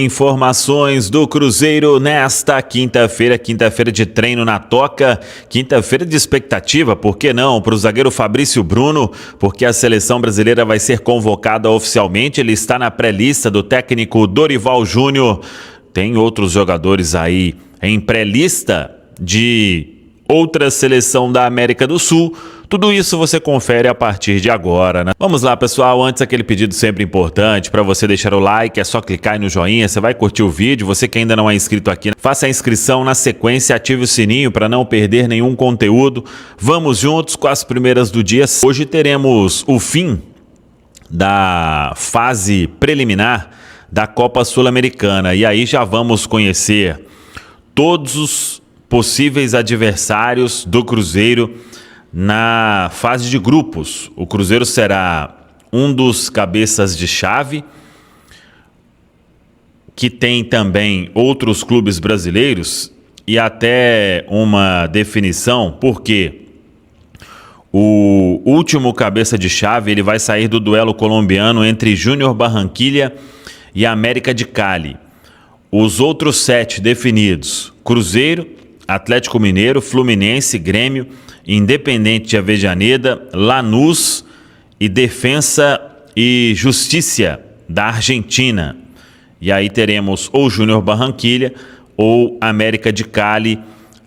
Informações do Cruzeiro nesta quinta-feira de treino na Toca, quinta-feira de expectativa, por que não, para o zagueiro Fabrício Bruno, porque a seleção brasileira vai ser convocada oficialmente, ele está na pré-lista do técnico Dorival Júnior, tem outros jogadores aí em pré-lista de outra seleção da América do Sul. Tudo isso você confere a partir de agora, né? Vamos lá, pessoal, antes aquele pedido sempre importante para você deixar o like, é só clicar aí no joinha, você vai curtir o vídeo, você que ainda não é inscrito aqui, faça a inscrição na sequência, ative o sininho para não perder nenhum conteúdo. Vamos juntos com as primeiras do dia. Hoje teremos o fim da fase preliminar da Copa Sul-Americana e aí já vamos conhecer todos os possíveis adversários do Cruzeiro na fase de grupos. O Cruzeiro será um dos cabeças de chave, que tem também outros clubes brasileiros e até uma definição, porque o último cabeça de chave ele vai sair do duelo colombiano entre Júnior Barranquilla e América de Cali. Os outros 7 definidos: Cruzeiro, Atlético Mineiro, Fluminense, Grêmio, Independente de Avejaneda, Lanús e Defensa e Justiça da Argentina. E aí teremos ou Júnior Barranquilla ou América de Cali,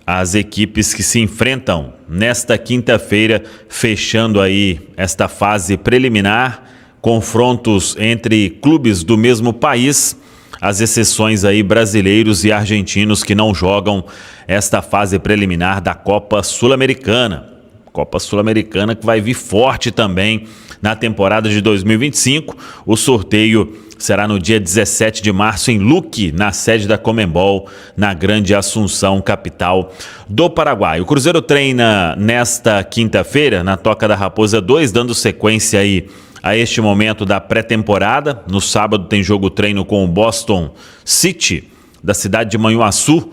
as equipes que se enfrentam nesta quinta-feira, fechando aí esta fase preliminar, confrontos entre clubes do mesmo país, as exceções aí brasileiros e argentinos que não jogam esta fase preliminar da Copa Sul-Americana. Copa Sul-Americana que vai vir forte também na temporada de 2025. O sorteio será no dia 17 de março em Luque, na sede da Conmebol, na Grande Assunção, capital do Paraguai. O Cruzeiro treina nesta quinta-feira na Toca da Raposa 2, dando sequência aí a este momento da pré-temporada. No sábado tem jogo-treino com o Boston City, da cidade de Manhuaçu.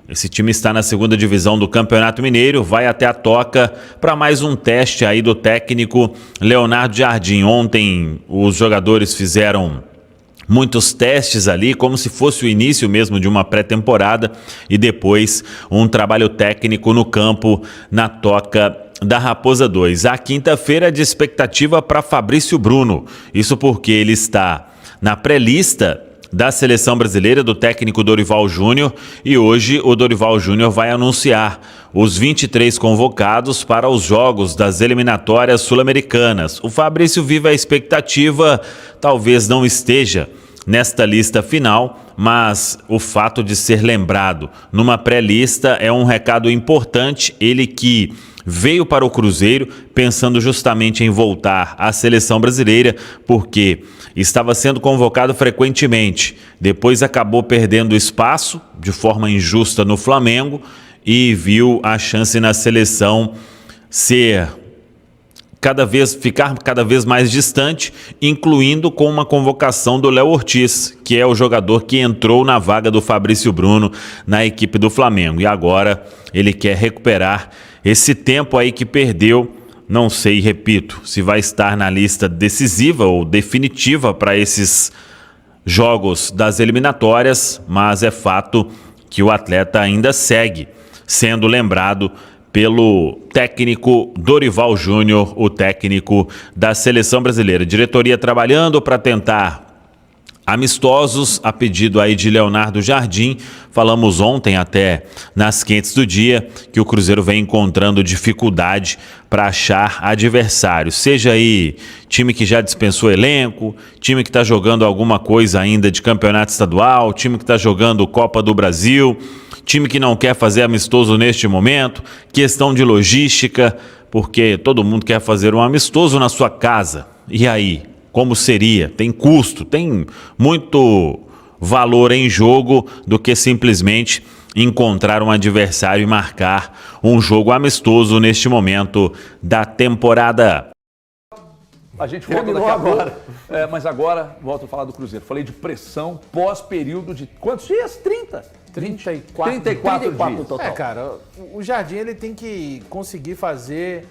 Esse time está na segunda divisão do Campeonato Mineiro, vai até a Toca para mais um teste aí do técnico Leonardo Jardim. Ontem os jogadores fizeram muitos testes ali, como se fosse o início mesmo de uma pré-temporada, e depois um trabalho técnico no campo na Toca da Raposa 2. A quinta-feira é de expectativa para Fabrício Bruno, isso porque ele está na pré-lista da seleção brasileira do técnico Dorival Júnior, e hoje o Dorival Júnior vai anunciar os 23 convocados para os jogos das eliminatórias sul-americanas. O Fabrício vive a expectativa, talvez não esteja nesta lista final, mas o fato de ser lembrado numa pré-lista é um recado importante. Ele que veio para o Cruzeiro pensando justamente em voltar à seleção brasileira, porque estava sendo convocado frequentemente, depois acabou perdendo espaço de forma injusta no Flamengo e viu a chance na seleção ficar cada vez mais distante, incluindo com uma convocação do Léo Ortiz, que é o jogador que entrou na vaga do Fabrício Bruno na equipe do Flamengo. E agora ele quer recuperar esse tempo aí que perdeu. Não sei, repito, se vai estar na lista decisiva ou definitiva para esses jogos das eliminatórias, mas é fato que o atleta ainda segue sendo lembrado pelo técnico Dorival Júnior, o técnico da seleção brasileira. Diretoria trabalhando para tentar amistosos a pedido aí de Leonardo Jardim. Falamos ontem até nas quentes do dia que o Cruzeiro vem encontrando dificuldade para achar adversários, seja aí time que já dispensou elenco, time que está jogando alguma coisa ainda de campeonato estadual, time que está jogando Copa do Brasil, time que não quer fazer amistoso neste momento, questão de logística, porque todo mundo quer fazer um amistoso na sua casa. E aí, como seria? Tem custo, tem muito valor em jogo do que simplesmente encontrar um adversário e marcar um jogo amistoso neste momento da temporada. A gente volta daqui a pouco, mas agora volto a falar do Cruzeiro. Falei de pressão pós-período de quantos dias? 34 dias. No total. Cara, o Jardim ele tem que conseguir fazer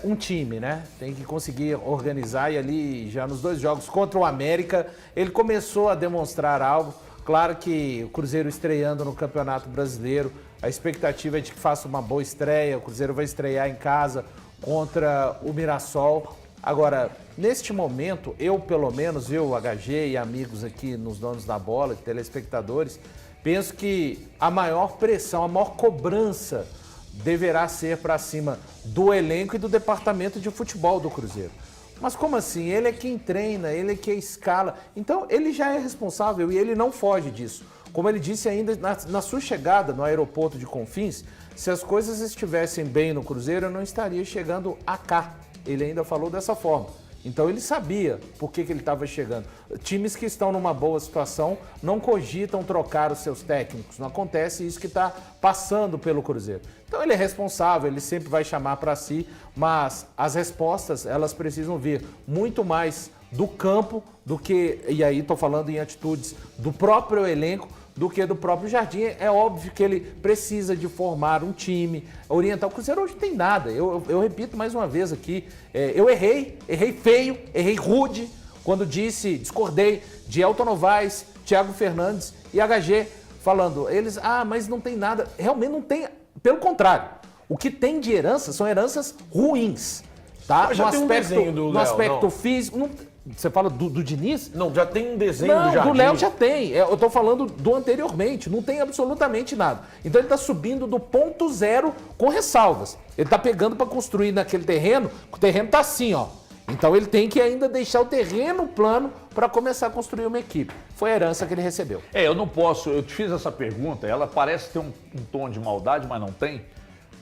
um time, né? Tem que conseguir organizar, e ali já nos 2 jogos contra o América ele começou a demonstrar algo. Claro que o Cruzeiro estreando no Campeonato Brasileiro, a expectativa é de que faça uma boa estreia. O Cruzeiro vai estrear em casa contra o Mirassol. Agora, neste momento, eu pelo menos, eu, HG e amigos aqui nos Donos da Bola, telespectadores, penso que a maior pressão, a maior cobrança deverá ser para cima do elenco e do departamento de futebol do Cruzeiro. Mas como assim? Ele é quem treina, ele é quem escala. Então, ele já é responsável e ele não foge disso. Como ele disse ainda na sua chegada no aeroporto de Confins, se as coisas estivessem bem no Cruzeiro, eu não estaria chegando a cá. Ele ainda falou dessa forma. Então ele sabia por que ele estava chegando. Times que estão numa boa situação não cogitam trocar os seus técnicos. Não acontece isso que está passando pelo Cruzeiro. Então ele é responsável, ele sempre vai chamar para si, mas as respostas, elas precisam vir muito mais do campo do que, e aí estou falando em atitudes do próprio elenco, do que do próprio Jardim. É óbvio que ele precisa de formar um time, orientar. O Cruzeiro hoje não tem nada. Eu repito mais uma vez aqui, eu errei feio, errei rude, quando discordei de Elton Novaes, Thiago Fernandes e HG, falando, eles, mas não tem nada. Realmente não tem, pelo contrário. O que tem de herança são heranças ruins, tá? Mas já tem um desenho do Léo, no aspecto físico. Você fala do Diniz? Não, já tem um desenho não, do Jardim. Do Léo já tem. Eu tô falando do anteriormente. Não tem absolutamente nada. Então ele tá subindo do ponto zero com ressalvas. Ele tá pegando para construir naquele terreno. O terreno tá assim, ó. Então ele tem que ainda deixar o terreno plano para começar a construir uma equipe. Foi a herança que ele recebeu. Eu não posso. Eu te fiz essa pergunta. Ela parece ter um tom de maldade, mas não tem.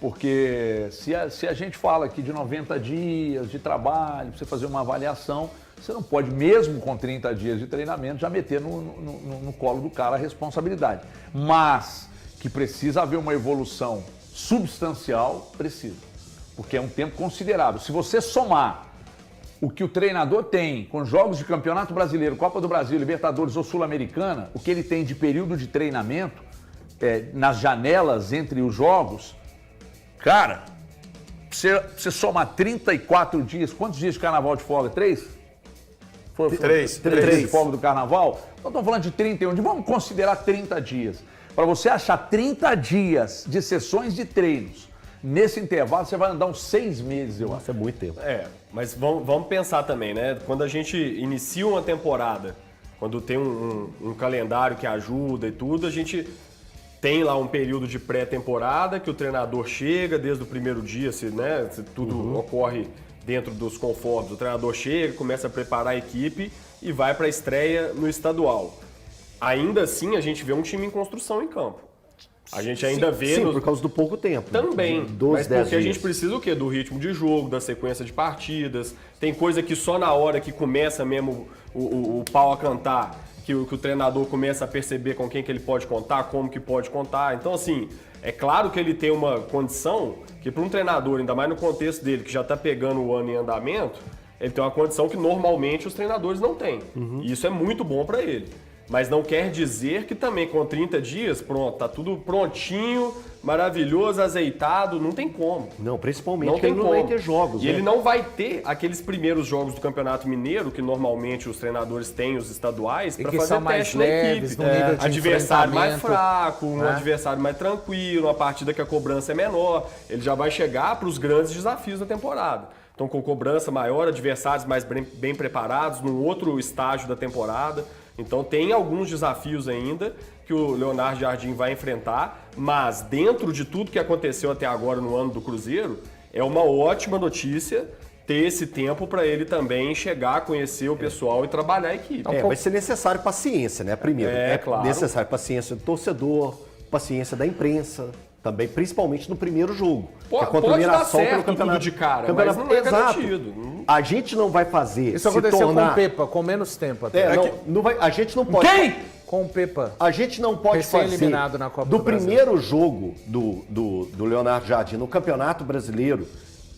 Porque se a gente fala aqui de 90 dias de trabalho, pra você fazer uma avaliação, você não pode, mesmo com 30 dias de treinamento, já meter no colo do cara a responsabilidade. Mas que precisa haver uma evolução substancial, precisa. Porque é um tempo considerável. Se você somar o que o treinador tem com jogos de Campeonato Brasileiro, Copa do Brasil, Libertadores ou Sul-Americana, o que ele tem de período de treinamento, nas janelas entre os jogos, cara, você somar 34 dias, quantos dias de carnaval de folga? 3? Foi 3 de folga do carnaval? Então estamos falando de 31 dias, vamos considerar 30 dias. Para você achar 30 dias de sessões de treinos, nesse intervalo você vai andar uns 6 meses, eu acho. Nossa, é muito tempo. Mas vamos pensar também, né? Quando a gente inicia uma temporada, quando tem um calendário que ajuda e tudo, a gente tem lá um período de pré-temporada que o treinador chega desde o primeiro dia, se tudo ocorre dentro dos confortos. O treinador chega, começa a preparar a equipe e vai para a estreia no estadual. Ainda assim, a gente vê um time em construção em campo. A gente ainda vê... Sim, por causa do pouco tempo. Também, mas porque a gente precisa o quê? Do ritmo de jogo, da sequência de partidas. Tem coisa que só na hora que começa mesmo o pau a cantar, que o treinador começa a perceber com quem que ele pode contar, como que pode contar. Então, assim, é claro que ele tem uma condição que para um treinador, ainda mais no contexto dele, que já está pegando o ano em andamento, ele tem uma condição que normalmente os treinadores não têm. E isso é muito bom para ele. Mas não quer dizer que também com 30 dias, pronto, tá tudo prontinho, maravilhoso, azeitado, não tem como. Não, principalmente não tem ele como. não vai ter jogos. E ele não vai ter aqueles primeiros jogos do Campeonato Mineiro, que normalmente os treinadores têm os estaduais, para fazer teste na equipe. Adversário mais fraco, um adversário mais tranquilo, uma partida que a cobrança é menor. Ele já vai chegar para os grandes desafios da temporada. Então, com cobrança maior, adversários mais bem preparados, num outro estágio da temporada. Então tem alguns desafios ainda que o Leonardo Jardim vai enfrentar, mas dentro de tudo que aconteceu até agora no ano do Cruzeiro, é uma ótima notícia ter esse tempo para ele também chegar, conhecer o pessoal e trabalhar a equipe. Vai ser necessário paciência, né? Primeiro, claro. Necessário paciência do torcedor, paciência da imprensa, também, principalmente no primeiro jogo. Pode dar certo tudo de cara, mas não é garantido. A gente não vai fazer. Isso aconteceu com o Pepa, com menos tempo até. A gente não pode. Quem? Com o Pepa. A gente não pode fazer eliminado na Copa do primeiro jogo do Leonardo Jardim no Campeonato Brasileiro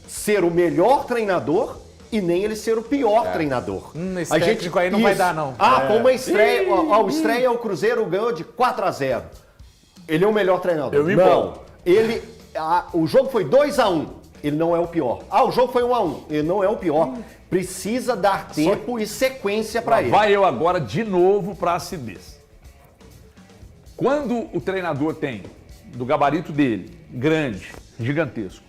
ser o melhor treinador e nem ele ser o pior treinador. Esse técnico aí não vai dar, não. Com uma estreia. A estreia, o Cruzeiro ganhou de 4-0. Ele é o melhor treinador. O jogo foi 2-1. Ele não é o pior. O jogo foi 1-1. Ele não é o pior. Precisa dar tempo e sequência para ele. Vai eu agora de novo para a acidez. Quando o treinador tem, do gabarito dele, grande, gigantesco,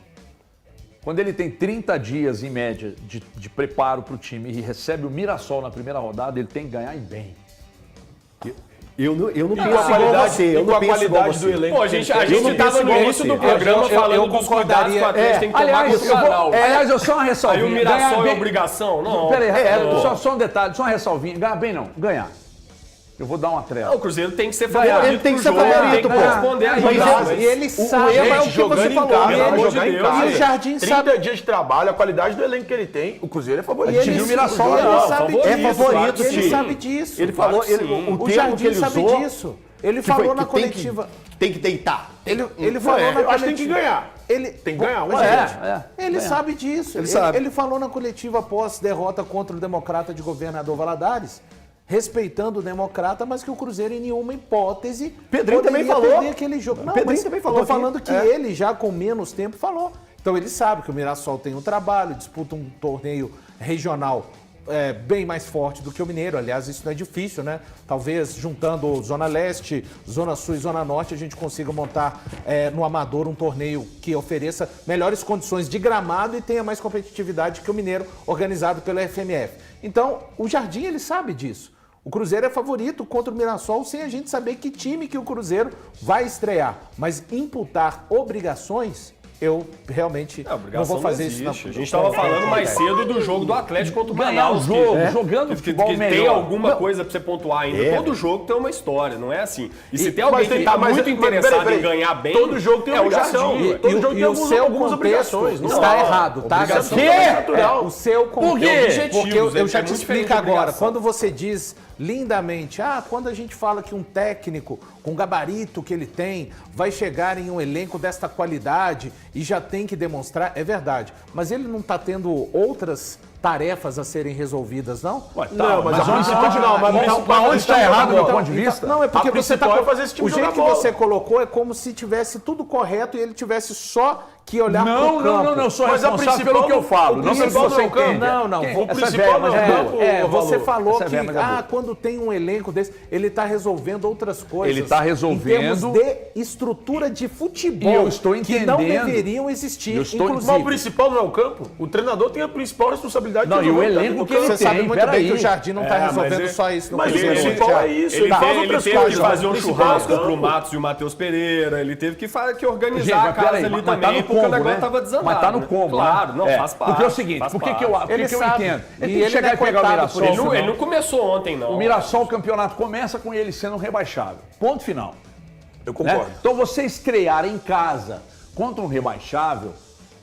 quando ele tem 30 dias, em média, de preparo para o time e recebe o Mirassol na primeira rodada, ele tem que ganhar e bem. Eu não penso igual você. Eu não penso igual você. Do elenco. Pô, a gente estava no início do programa falando dos cuidados que o Atlético tem que tomar com o canal. Aliás, eu só uma ressalvinha. Aí o Mirassol é obrigação? Não. Peraí, só um detalhe, só uma ressalvinha. Ganhar bem não, ganhar. Eu vou dar uma trela. O Cruzeiro tem que ser favorito. Ele tem que ser favorito, pô. Responder a jogada. E ele sabe. O erro é o que você falou. Jogar em casa. E o Jardim 30 dias de trabalho, a qualidade do elenco que ele tem, o Cruzeiro é favorito. E o Mirassol é favorito. Ele sabe disso. Ele falou, o Jardim sabe disso. Ele falou na coletiva. Tem que deitar. Ele falou na coletiva. Eu acho que tem que ganhar. Tem que ganhar, Ele sabe disso. Ele falou na coletiva após derrota contra o Democrata de Governador Valadares, respeitando o Democrata, mas que o Cruzeiro em nenhuma hipótese Pedrinho também falou. Perder aquele jogo. Não, Pedrinho também falou. Tô falando que ele já com menos tempo falou. Então ele sabe que o Mirassol tem um trabalho, disputa um torneio regional bem mais forte do que o Mineiro. Aliás, isso não é difícil, né? Talvez juntando Zona Leste, Zona Sul e Zona Norte, a gente consiga montar no Amador um torneio que ofereça melhores condições de gramado e tenha mais competitividade que o Mineiro, organizado pela FMF. Então, o Jardim, ele sabe disso. O Cruzeiro é favorito contra o Mirassol sem a gente saber que time que o Cruzeiro vai estrear. Mas imputar obrigações, eu realmente não vou fazer isso. A gente estava falando mais cedo do jogo do Atlético contra o Manaus. Jogando futebol que melhor. Tem alguma coisa para você pontuar ainda. Todo jogo tem uma história, não é assim. E se tem alguém que está muito interessado em ganhar bem, todo jogo tem obrigação. Todo jogo tem algumas obrigações. Está errado, tá? O seu contexto. Porque eu já te explico agora. Quando você diz lindamente, quando a gente fala que um técnico com o gabarito que ele tem vai chegar em um elenco desta qualidade e já tem que demonstrar, é verdade. Mas ele não está tendo outras tarefas a serem resolvidas, não? Não, mas onde está errado do meu ponto de vista? Não, é porque você está fazer esse time o jeito que você colocou é como se tivesse tudo correto e ele tivesse só que olhar para o campo. Não, sou responsável pelo que eu falo. Não sei se você entende. Não. O principal não é você falou que quando tem um elenco desse, ele está resolvendo outras coisas. Ele está resolvendo. Em termos de estrutura de futebol. E eu estou entendendo. Que não deveriam existir, Mas o principal não é o campo? O treinador tem a principal responsabilidade de resolver. Não, e o elenco que ele tem. Você sabe muito bem que o Jardim não está resolvendo só isso no Cruzeiro. Mas o principal é isso. Ele teve que fazer um churrasco pro Matos e o Matheus Pereira. Ele teve que organizar a casa ali também, porque o negócio estava desandado. Mas tá no combo, claro, não, faz parte. Porque é o seguinte, por que eu entendo? Ele tem que chegar e pegar o Mirassol. Ele não começou ontem, não. O Mirassol, o campeonato começa com ele sendo rebaixável. Ponto final. Eu concordo. Então você estrear em casa contra um rebaixável,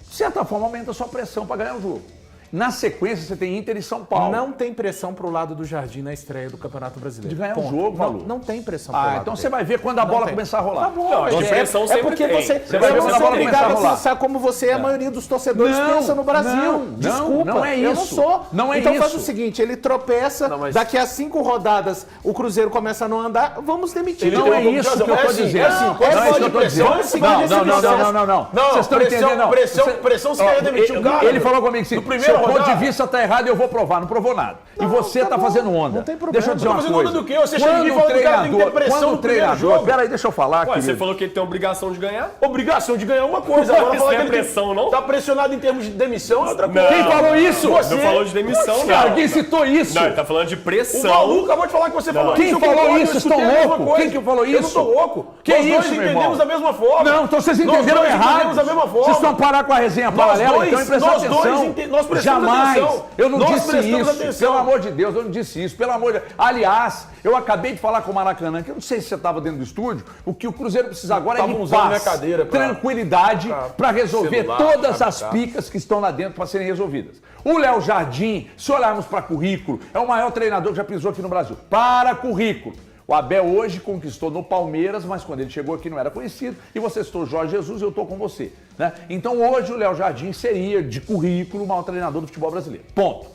de certa forma aumenta a sua pressão para ganhar o jogo. Na sequência, você tem Inter e São Paulo. Não tem pressão pro lado do Jardim na estreia do Campeonato Brasileiro. De ganhar o jogo, Malu. Não tem pressão pro lado então você vai ver quando a bola começar a rolar. Tá bom, pressão sempre porque tem. Você vai ver quando a bola obrigado começar a rolar. pensar como você, a maioria dos torcedores pensa no Brasil. Desculpa, não é isso. Eu não sou. Não é então isso. faz o seguinte, ele tropeça, daqui a 5 rodadas o Cruzeiro começa a não andar, vamos demitir. Não é isso que eu tô dizendo. Não é isso que eu tô dizendo. Não. Vocês estão entendendo? Pressão se quer demitir o cara. Ele falou comigo assim, seu ponto de vista tá errado, eu vou provar. Não provou nada. E você tá fazendo onda. Não tem problema. Deixa eu dizer uma coisa. Fazendo onda do quê? Você chega aqui e fala que o cara tem que ter pressão no primeiro jogo. Peraí, deixa eu falar, querido. Você falou que ele tem obrigação de ganhar? Obrigação de ganhar uma coisa. Agora falar que ele pressão, não? Tá pressionado em termos de demissão é outra coisa. Quem falou isso? Você não falou de demissão, cara, quem citou isso? Não, ele tá falando de pressão. O Malu acabou de falar que você falou isso. Quem falou isso? Estão loucos? Quem que falou isso? Eu não tô louco. Que Nós isso, dois meu irmão? entendemos da mesma forma. Não, então vocês entenderam errado. Entendemos da mesma forma. Vocês estão parar com a resenha paralela, então prestar atenção. Nós prestamos Jamais. atenção. Eu não disse isso. Atenção. Pelo amor de Deus, eu não disse isso. Pelo amor de Deus. Aliás, eu acabei de falar com o Maracanã, que eu não sei se você estava dentro do estúdio, o que o Cruzeiro precisa agora é de paz, tranquilidade, para resolver todas as picas que estão lá dentro para serem resolvidas. O Léo Jardim, se olharmos para currículo, é o maior treinador que já pisou aqui no Brasil. Para currículo. O Abel hoje conquistou no Palmeiras, mas quando ele chegou aqui não era conhecido. E você citou Jorge Jesus, eu estou com você. Né? Então hoje o Léo Jardim seria, de currículo, o maior treinador do futebol brasileiro. Ponto.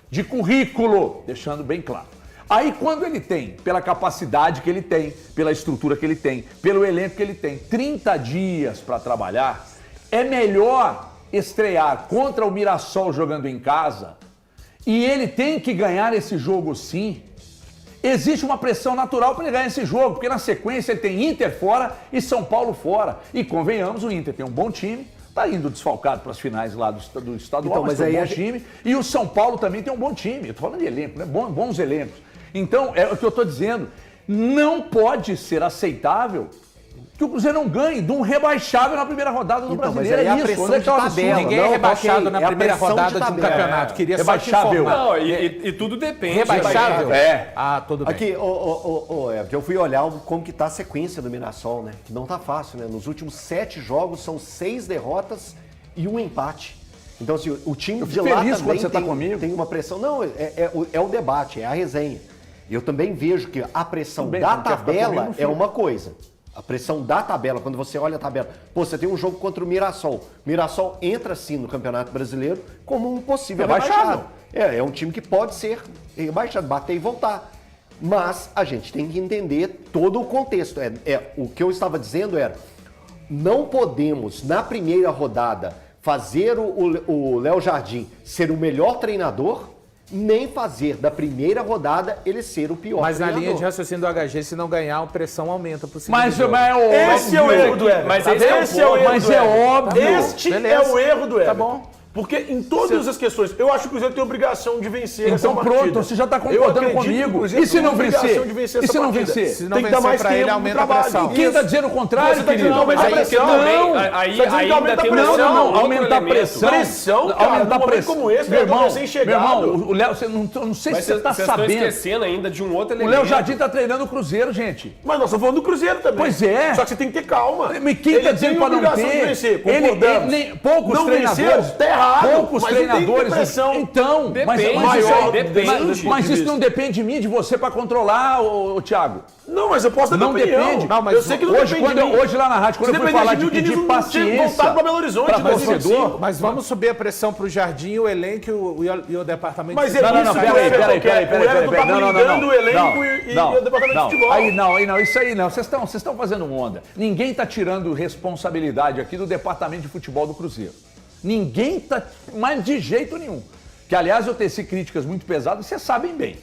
De currículo, deixando bem claro. Aí quando ele tem, pela capacidade que ele tem, pela estrutura que ele tem, pelo elenco que ele tem, 30 dias para trabalhar, é melhor estrear contra o Mirassol jogando em casa, e ele tem que ganhar esse jogo sim. existe uma pressão natural para ele ganhar esse jogo, porque na sequência ele tem Inter fora e São Paulo fora. E convenhamos, o Inter tem um bom time, está indo desfalcado para as finais lá do estadual, então, mas tem um bom time. E o São Paulo também tem um bom time. Eu estou falando de elenco, né? Bons elencos. Então, é o que eu estou dizendo. Não pode ser aceitável que o Cruzeiro não ganhe de um rebaixável na primeira rodada do Brasileiro. É isso, onde é que tá o absurdo? Ninguém é rebaixado na primeira rodada de um campeonato. Queria só te Rebaixável. informar. Não, e tudo depende. Rebaixável? É. Ah, tudo bem. Aqui, Everton, eu fui olhar como que tá a sequência do Mirassol, né? Que não tá fácil, né? Nos últimos 7 jogos são 6 derrotas e 1 empate. Então, assim, o time de lá feliz também quando você tá comigo. tem uma pressão. Não, é o debate, é a resenha. Eu também vejo que a pressão Também, da não quer ficar tabela comigo, não é fica. uma coisa. A pressão da tabela, quando você olha a tabela. Pô, você tem um jogo contra o Mirassol. Mirassol entra, sim, no Campeonato Brasileiro como um possível rebaixado. É um time que pode ser rebaixado, bater e voltar. Mas a gente tem que entender todo o contexto. O que eu estava dizendo era, não podemos, na primeira rodada, fazer o Léo Jardim ser o melhor treinador, nem fazer da primeira rodada ele ser o pior Mas treinador. na linha de raciocínio do HG, se não ganhar, a pressão aumenta pro segundo Mas jogo. Esse é o erro do Everton. Mas Tá esse é o vendo? Esse é o ponto. erro Mas do é Everton. óbvio. Este Beleza. é o erro do Everton. Tá bom. Porque em todas as questões, eu acho que o Cruzeiro tem obrigação de vencer essa Então partida. pronto, você já está Eu concordando acredito que o comigo. Cruzeiro E se tem não obrigação vencer? de vencer E essa se não partida. vencer? Se não Tem que dar vencer mais pra ele, tempo de aumenta a trabalho. pressão. Quem está dizendo o contrário, Você tá querido? dizendo que aumenta a Aí, pressão. também, Não. aí Você tá dizendo que ainda aumenta a tem pressão. outro Não, aumentar a elemento. pressão. Pressão, cara, aumentar a num momento pressão. como esse, meu né, irmão, recém-chegado. meu irmão, o Léo, você não sei Mas se você está vocês estão sabendo. esquecendo ainda de um outro O elemento. Léo Jardim está treinando o Cruzeiro, gente. Mas nós estamos falando do Cruzeiro também. Pois é. Só que você tem que ter calma. Mas quem está dizendo para não obrigação ter? de vencer, concordamos. Poucos Não treinadores. venceu, tá errado. Poucos Mas não tem que ter treinadores. pressão. Então, Depende, depende. mas isso não depende de mim, de você para controlar, ô Thiago. Não, mas eu posso dar Não minha opinião. depende. Não, mas eu sei que não hoje, depende de mim. hoje lá na rádio, quando Se eu fui dependesse falar de mim, de o Diniz pedir não tinha paciência voltado para Belo Horizonte para em 2005. torcedor. Mas vamos subir a pressão pro Jardim, o elenco e o departamento Mas de é futebol. isso que o Everton quer. O Everton tá blindando o elenco e o departamento de futebol. Aí não, isso aí não. Vocês estão fazendo onda. Ninguém está tirando responsabilidade aqui do departamento de futebol do Cruzeiro. Ninguém está, mas de jeito nenhum. Que, aliás, eu teci críticas muito pesadas, vocês sabem bem.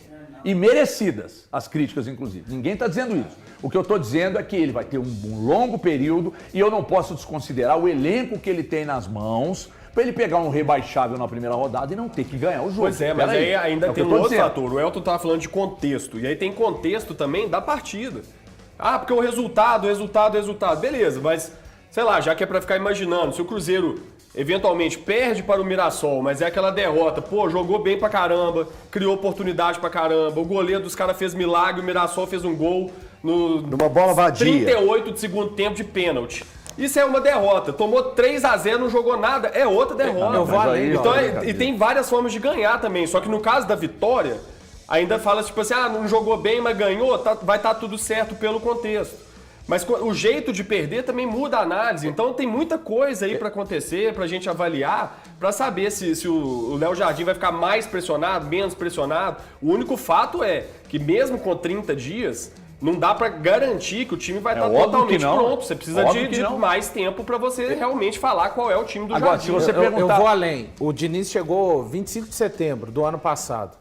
E merecidas, as críticas, inclusive. Ninguém está dizendo isso. O que eu estou dizendo é que ele vai ter um longo período e eu não posso desconsiderar o elenco que ele tem nas mãos para ele pegar um rebaixável na primeira rodada e não ter que ganhar o jogo. Pois é, mas Pera aí ainda é o que tem eu um tô outro dizendo. fator. O Elton tava falando de contexto. E aí tem contexto também da partida. Ah, porque o resultado. Beleza, mas, sei lá, já que é pra ficar imaginando, se o Cruzeiro eventualmente perde para o Mirassol, mas é aquela derrota, pô, jogou bem pra caramba, criou oportunidade pra caramba, o goleiro dos caras fez milagre, o Mirassol fez um gol Numa bola vadia. 38 de segundo tempo de pênalti. Isso é uma derrota. Tomou 3-0, não jogou nada, é outra derrota. Eu vou além, Então, ó, e tem várias formas de ganhar também. Só que no caso da vitória, ainda fala tipo assim, não jogou bem, mas ganhou, vai estar tudo certo pelo contexto. Mas o jeito de perder também muda a análise. Então tem muita coisa aí pra acontecer, pra gente avaliar, pra saber se o Léo Jardim vai ficar mais pressionado, menos pressionado. O único fato é que mesmo com 30 dias, não dá pra garantir que o time vai estar óbvio totalmente que não. pronto. Você precisa Óbvio que de não. mais tempo pra você realmente falar qual é o time do Agora, Jardim. se você Eu perguntar... vou além. O Diniz chegou 25 de setembro do ano passado.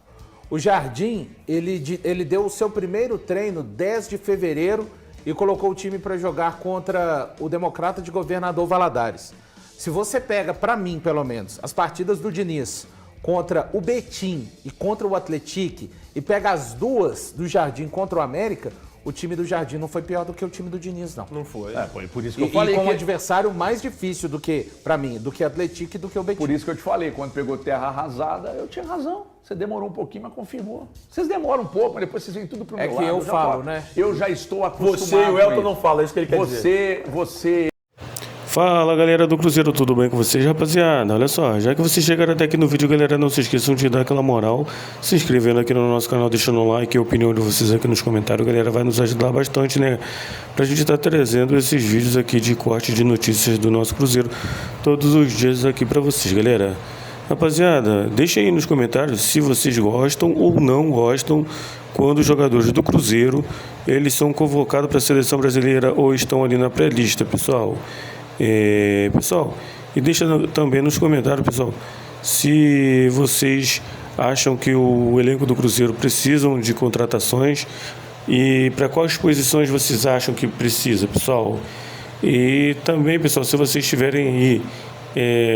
O Jardim, ele deu o seu primeiro treino 10 de fevereiro e colocou o time para jogar contra o Democrata de Governador Valadares. Se você pega, para mim pelo menos, as partidas do Diniz contra o Betim e contra o Atlético e pega as duas do Jardim contra o América, o time do Jardim não foi pior do que o time do Diniz, não. Não foi. Foi por isso que eu E falei com um que... adversário mais difícil do que, para mim, do que Atlético e do que o Betim. Por isso que eu te falei, quando pegou terra arrasada, eu tinha razão. Você demorou um pouquinho, mas confirmou. Vocês demoram um pouco, mas depois vocês vêm tudo pro meu que lado. eu já falo, né? Eu já estou acostumado. Você e o com Elton isso. não falam, é isso que ele quer dizer. Você... Fala galera do Cruzeiro, tudo bem com vocês, rapaziada? Olha só, já que vocês chegaram até aqui no vídeo, galera, não se esqueçam de dar aquela moral, se inscrevendo aqui no nosso canal, deixando um like e a opinião de vocês aqui nos comentários, galera, vai nos ajudar bastante, né? Pra gente estar trazendo esses vídeos aqui de corte de notícias do nosso Cruzeiro todos os dias aqui pra vocês, galera. Rapaziada, deixa aí nos comentários se vocês gostam ou não gostam quando os jogadores do Cruzeiro, eles são convocados para a seleção brasileira ou estão ali na pré-lista, pessoal. Pessoal, e deixa também nos comentários, pessoal, se vocês acham que o elenco do Cruzeiro precisam de contratações e para quais posições vocês acham que precisa, pessoal. E também, pessoal, se vocês tiverem aí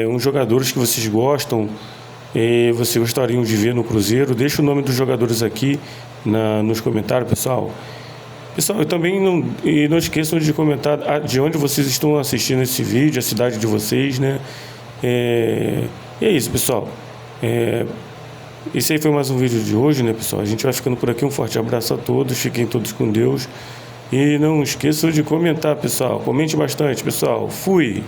uns jogadores que vocês gostam e vocês gostariam de ver no Cruzeiro, deixa o nome dos jogadores aqui nos comentários, pessoal. Pessoal, também não esqueçam de comentar de onde vocês estão assistindo esse vídeo, a cidade de vocês, né? E é isso, pessoal. Esse aí foi mais um vídeo de hoje, né, pessoal? A gente vai ficando por aqui. Um forte abraço a todos. Fiquem todos com Deus. E não esqueçam de comentar, pessoal. Comente bastante, pessoal. Fui!